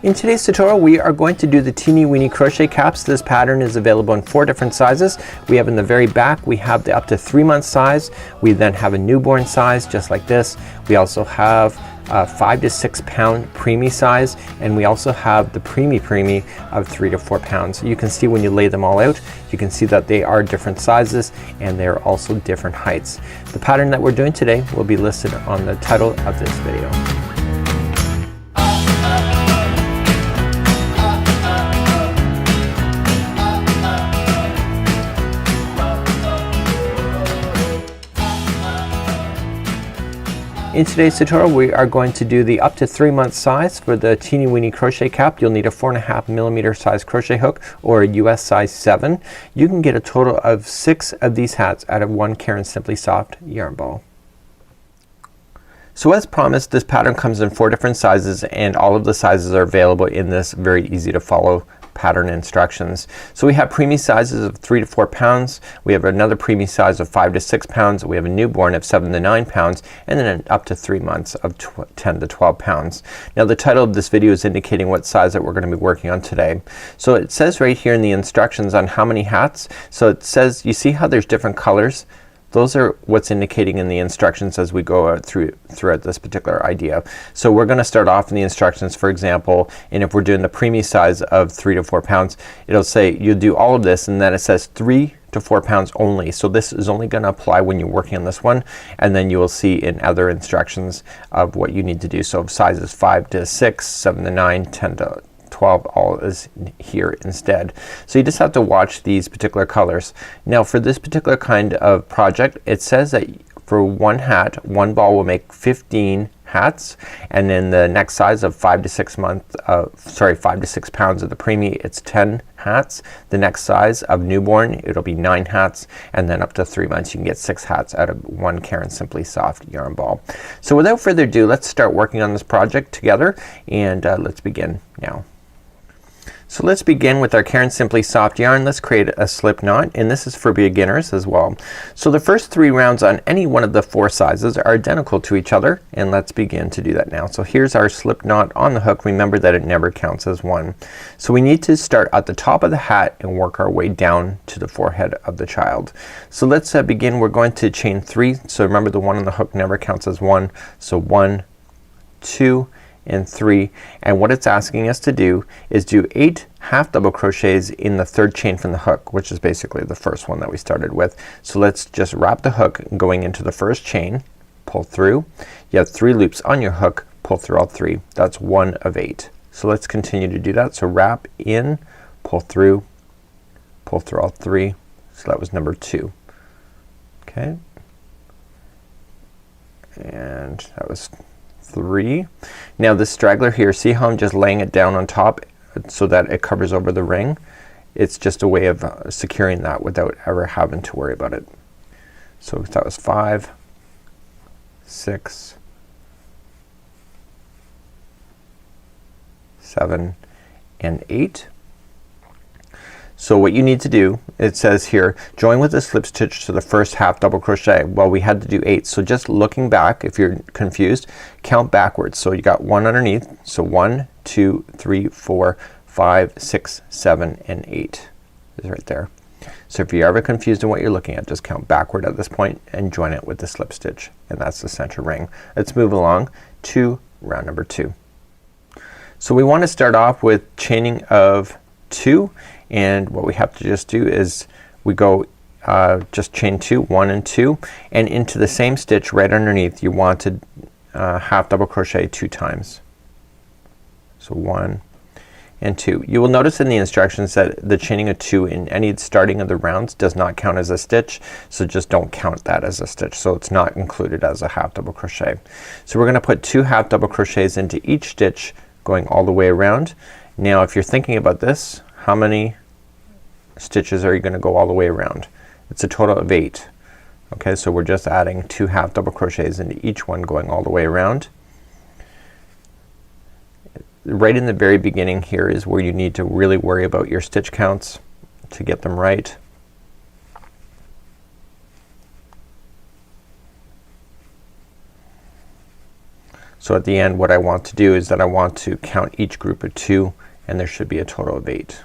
In today's tutorial we are going to do the teeny weeny crochet caps. This pattern is available in 4 different sizes. We have in the very back, we have the up to 3-month size. We then have a newborn size just like this. We also have 5 to 6 pound preemie size, and we also have the preemie of 3 to 4 pounds. You can see when you lay them all out, you can see that they are different sizes and they're also different heights. The pattern that we're doing today will be listed on the title of this video. In today's tutorial we are going to do the up to 3-month size for the teeny weeny crochet cap. You'll need a 4.5mm size crochet hook or a US size 7. You can get a total of 6 of these hats out of one Caron Simply Soft yarn ball. So as promised, this pattern comes in 4 different sizes and all of the sizes are available in this very easy to follow pattern instructions. So we have preemie sizes of 3 to 4 pounds. We have another preemie size of 5 to 6 pounds. We have a newborn of 7 to 9 pounds, and then up to 3 months of 10 to 12 pounds. Now the title of this video is indicating what size that we're going to be working on today. So it says right here in the instructions on how many hats. So it says, you see how there's different colors? Those are what's indicating in the instructions as we go throughout this particular idea. So we're going to start off in the instructions, for example, and if we're doing the preemie size of 3 to 4 pounds, it'll say you do all of this, and then it says 3 to 4 pounds only. So this is only going to apply when you're working on this one, and then you will see in other instructions of what you need to do. So sizes 5 to 6, 7 to 9, 10 to 12, all is here instead. So you just have to watch these particular colors. Now for this particular kind of project, it says that for one hat, one ball will make 15 hats, and then the next size of 5 to 6 pounds of the preemie, it's 10 hats. The next size of newborn, it'll be 9 hats, and then up to 3 months you can get 6 hats out of one Caron Simply Soft yarn ball. So without further ado, let's start working on this project together, and let's begin now. So let's begin with our Caron Simply Soft yarn. Let's create a slip knot, and this is for beginners as well. So the first 3 rounds on any one of the 4 sizes are identical to each other, and let's begin to do that now. So here's our slip knot on the hook. Remember that it never counts as one. So we need to start at the top of the hat and work our way down to the forehead of the child. So let's begin. We're going to chain 3. So remember, the one on the hook never counts as one. So 1, 2 and 3, and what it's asking us to do is do 8 half double crochets in the 3rd chain from the hook, which is basically the first one that we started with. So let's just wrap the hook going into the 1st chain, pull through. You have 3 loops on your hook, pull through all 3. That's 1 of 8. So let's continue to do that. So wrap in, pull through all 3. So that was number 2. Okay, and that was 3. Now this straggler here, see how I'm just laying it down on top so that it covers over the ring? It's just a way of securing that without ever having to worry about it. So that was 5, 6, 7 and 8. So what you need to do, it says here, join with a slip stitch to the first half double crochet. Well, we had to do 8, so just looking back, if you're confused, count backwards. So you got 1 underneath, so 1, 2, 3, 4, 5, 6, 7 and 8 is right there. So if you're ever confused on what you're looking at, just count backward at this point and join it with the slip stitch, and that's the center ring. Let's move along to round number 2. So we want to start off with chaining of 2, and what we have to just do is we go just chain 2, 1 and 2, and into the same stitch right underneath you want to half double crochet 2 times. So 1 and 2. You will notice in the instructions that the chaining of 2 in any starting of the rounds does not count as a stitch, so just don't count that as a stitch. So it's not included as a half double crochet. So we're gonna put 2 half double crochets into each stitch going all the way around. Now if you're thinking about this, how many stitches are you going to go all the way around? It's a total of 8. Okay, so we're just adding 2 half double crochets into each one going all the way around. Right in the very beginning here is where you need to really worry about your stitch counts to get them right. So So at the end what I want to do is that I want to count each group of 2, and there should be a total of 8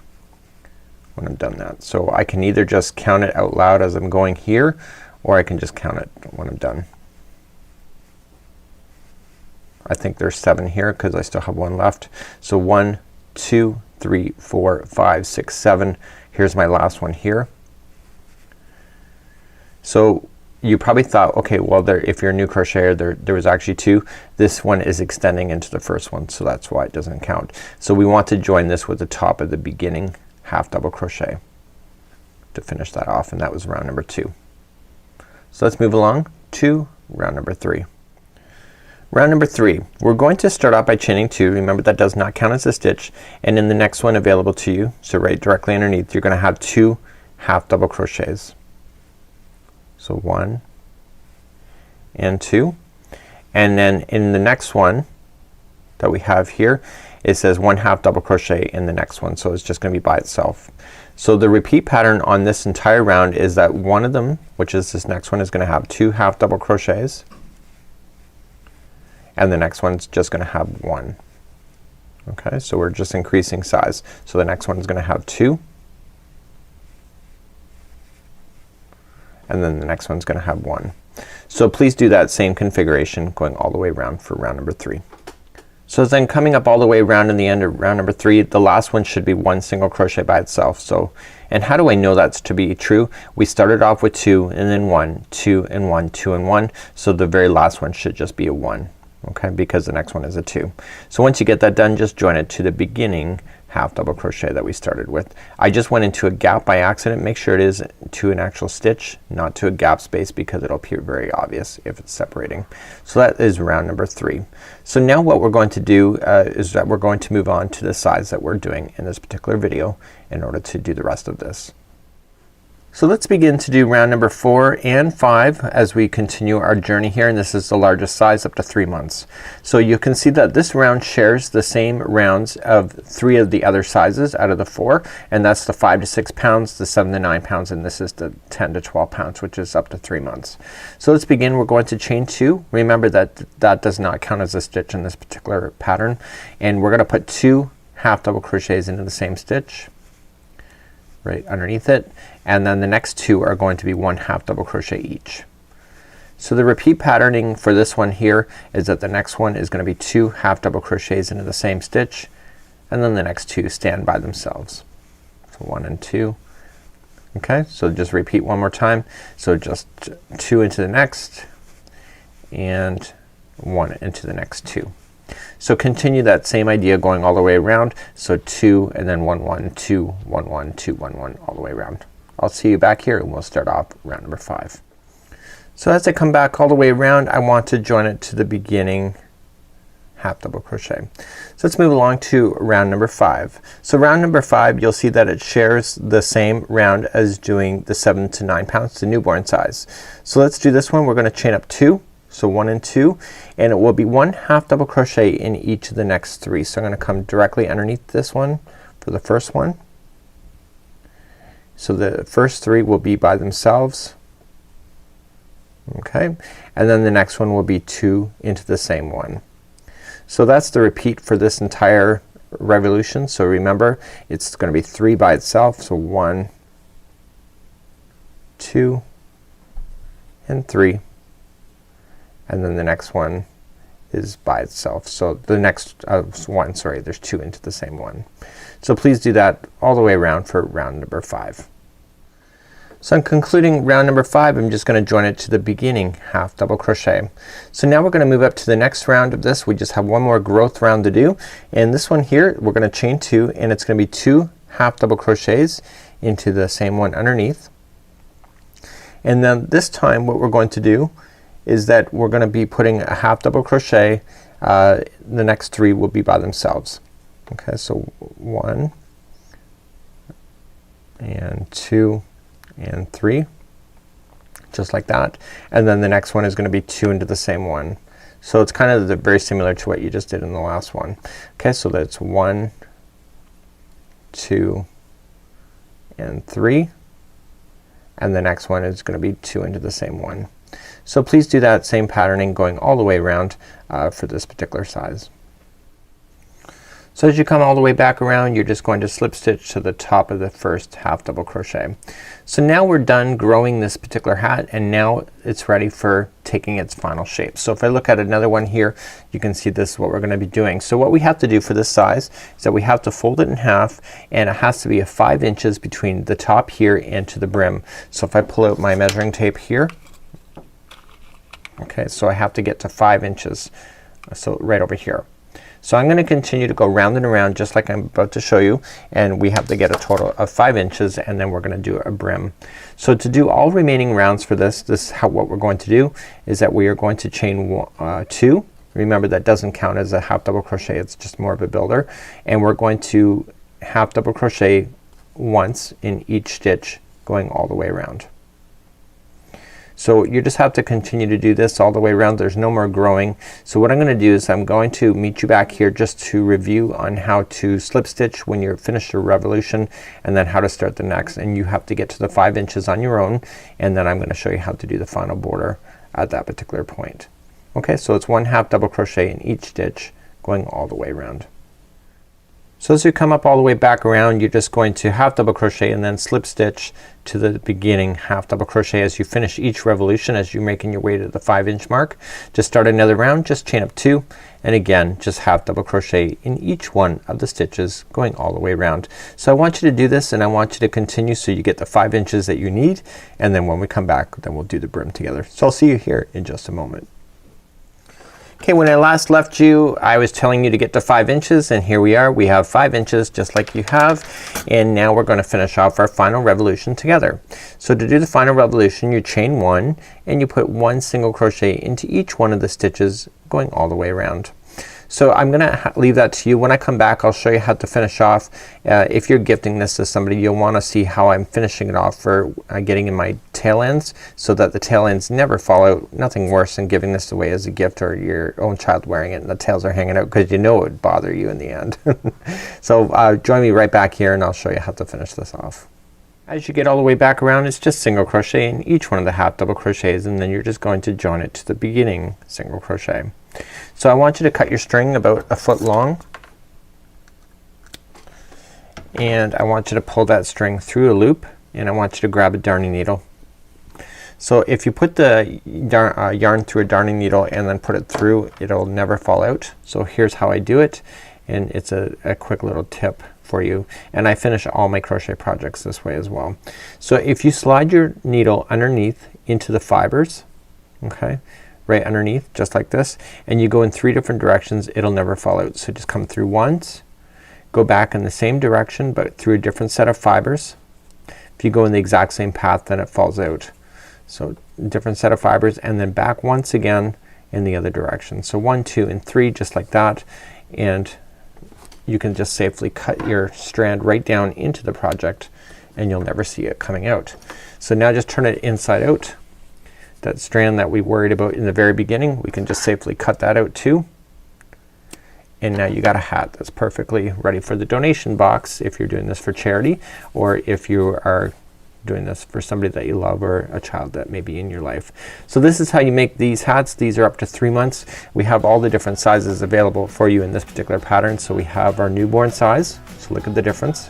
when I'm done that. So I can either just count it out loud as I'm going here, or I can just count it when I'm done. I think there's 7 here because I still have 1 left. So 1, 2, 3, 4, 5, 6, 7. Here's my last one here. So you probably thought, okay, well there, if you're a new crocheter, there was actually 2. This one is extending into the first one, so that's why it doesn't count. So we want to join this with the top of the beginning half double crochet to finish that off, and that was round number 2. So let's move along to round number 3. Round number 3, we're going to start off by chaining 2. Remember that does not count as a stitch, and in the next one available to you, so right directly underneath, you're gonna have 2 half double crochets. So 1 and 2, and then in the next one that we have here, it says 1 half double crochet in the next one, so it's just gonna be by itself. So the repeat pattern on this entire round is that one of them, which is this next one, is gonna have 2 half double crochets, and the next one's just gonna have 1. Okay, so we're just increasing size. So the next one is gonna have 2, and then the next one's gonna have 1. So please do that same configuration going all the way around for round number 3. So then coming up all the way around in the end of round number 3, the last one should be 1 single crochet by itself. So, and how do I know that's to be true? We started off with 2 and then 1, 2 and 1, 2 and 1. So the very last one should just be a 1. Okay, because the next one is a 2. So once you get that done, just join it to the beginning half double crochet that we started with. I just went into a gap by accident. Make sure it is to an actual stitch, not to a gap space, because it'll appear very obvious if it's separating. So that is round number 3. So now what we're going to do is that we're going to move on to the size that we're doing in this particular video in order to do the rest of this. So let's begin to do round number 4 and 5 as we continue our journey here, and this is the largest size up to 3 months. So you can see that this round shares the same rounds of 3 of the other sizes out of the 4, and that's the 5 to 6 pounds, the 7 to 9 pounds, and this is the 10 to 12 pounds, which is up to 3 months. So let's begin. We're going to chain 2. Remember that that does not count as a stitch in this particular pattern, and we're gonna put 2 half double crochets into the same stitch right underneath it, and then the next 2 are going to be 1 half double crochet each. So the repeat patterning for this one here is that the next one is gonna be 2 half double crochets into the same stitch, and then the next 2 stand by themselves. So 1 and 2. Okay, so just repeat one more time. So just 2 into the next, and 1 into the next 2. So continue that same idea going all the way around. So 2 and then 1 1 2 1 1 2 1 1 all the way around. I'll see you back here and we'll start off round number 5. So as I come back all the way around, I want to join it to the beginning half double crochet. So let's move along to round number 5. So round number 5, you'll see that it shares the same round as doing the 7 to 9 pounds, the newborn size. So let's do this one. We're gonna chain up 2. So 1 and 2, and it will be 1 half double crochet in each of the next 3. So I'm gonna come directly underneath this one for the first one. So the first 3 will be by themselves. Okay, and then the next one will be 2 into the same one. So that's the repeat for this entire revolution. So remember, it's gonna be 3 by itself. So 1, 2, and 3. And then the next one is by itself. So the next one, sorry, there's 2 into the same one. So please do that all the way around for round number 5. So I'm concluding round number 5. I'm just gonna join it to the beginning half double crochet. So now we're gonna move up to the next round of this. We just have one more growth round to do, and this one here we're gonna chain 2, and it's gonna be 2 half double crochets into the same one underneath. And then this time what we're going to do is that we're gonna be putting a half double crochet. The next 3 will be by themselves. Okay, so 1 and 2 and 3, just like that, and then the next one is gonna be 2 into the same one. So it's kind of very similar to what you just did in the last one. Okay, so that's 1, 2, and 3, and the next one is gonna be 2 into the same one. So please do that same patterning going all the way around for this particular size. So as you come all the way back around, you're just going to slip stitch to the top of the first half double crochet. So now we're done growing this particular hat, and now it's ready for taking its final shape. So if I look at another one here, you can see this is what we're gonna be doing. So what we have to do for this size is that we have to fold it in half, and it has to be 5 inches between the top here and to the brim. So if I pull out my measuring tape here, okay, so I have to get to 5 inches, so right over here. So I'm gonna continue to go round and around just like I'm about to show you, and we have to get a total of 5 inches, and then we're gonna do a brim. So to do all remaining rounds for this is what we're going to do, is that we are going to chain 2. Remember, that doesn't count as a half double crochet, it's just more of a builder. And we're going to half double crochet once in each stitch going all the way around. So you just have to continue to do this all the way around. There's no more growing. So what I'm gonna do is I'm going to meet you back here just to review on how to slip stitch when you're finished your revolution, and then how to start the next. And you have to get to the 5 inches on your own, and then I'm gonna show you how to do the final border at that particular point. Okay, so it's 1 half double crochet in each stitch going all the way around. So as you come up all the way back around, you're just going to half double crochet and then slip stitch to the beginning half double crochet as you finish each revolution. As you're making your way to the 5 inch mark, just start another round, just chain up 2, and again just half double crochet in each one of the stitches going all the way around. So I want you to do this, and I want you to continue so you get the 5 inches that you need, and then when we come back, then we'll do the brim together. So I'll see you here in just a moment. Okay, when I last left you, I was telling you to get to 5 inches, and here we are. We have 5 inches just like you have, and now we're going to finish off our final revolution together. So to do the final revolution, you chain 1 and you put 1 single crochet into each one of the stitches going all the way around. So I'm gonna leave that to you. When I come back, I'll show you how to finish off. If you're gifting this to somebody, you'll want to see how I'm finishing it off for getting in my tail ends, so that the tail ends never fall out. Nothing worse than giving this away as a gift, or your own child wearing it and the tails are hanging out, because you know it would bother you in the end. So join me right back here, and I'll show you how to finish this off. As you get all the way back around, it's just single crochet in each one of the half double crochets, and then you're just going to join it to the beginning single crochet. So I want you to cut your string about 1 foot long, and I want you to pull that string through a loop, and I want you to grab a darning needle. So if you put the yarn through a darning needle and then put it through, it'll never fall out. So here's how I do it, and it's a quick little tip for you, and I finish all my crochet projects this way as well. So if you slide your needle underneath into the fibers, okay, right underneath just like this, and you go in 3 different directions, it'll never fall out. So just come through once, go back in the same direction but through a different set of fibers. If you go in the exact same path, then it falls out. So different set of fibers, and then back once again in the other direction. So 1, 2 and 3 just like that, and you can just safely cut your strand right down into the project, and you'll never see it coming out. So now just turn it inside out. That strand that we worried about in the very beginning, we can just safely cut that out too. And now you got a hat that's perfectly ready for the donation box if you're doing this for charity, or if you are doing this for somebody that you love, or a child that may be in your life. So this is how you make these hats. These are up to 3 months. We have all the different sizes available for you in this particular pattern. So we have our newborn size, so look at the difference.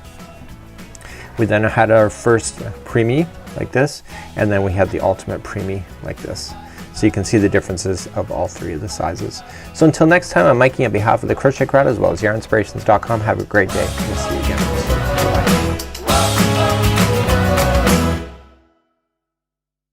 We then had our first preemie like this, and then we had the ultimate preemie like this. So you can see the differences of all 3 of the sizes. So until next time, I'm Mikey on behalf of the Crochet Crowd as well as Yarnspirations.com. Have a great day. We'll see you again.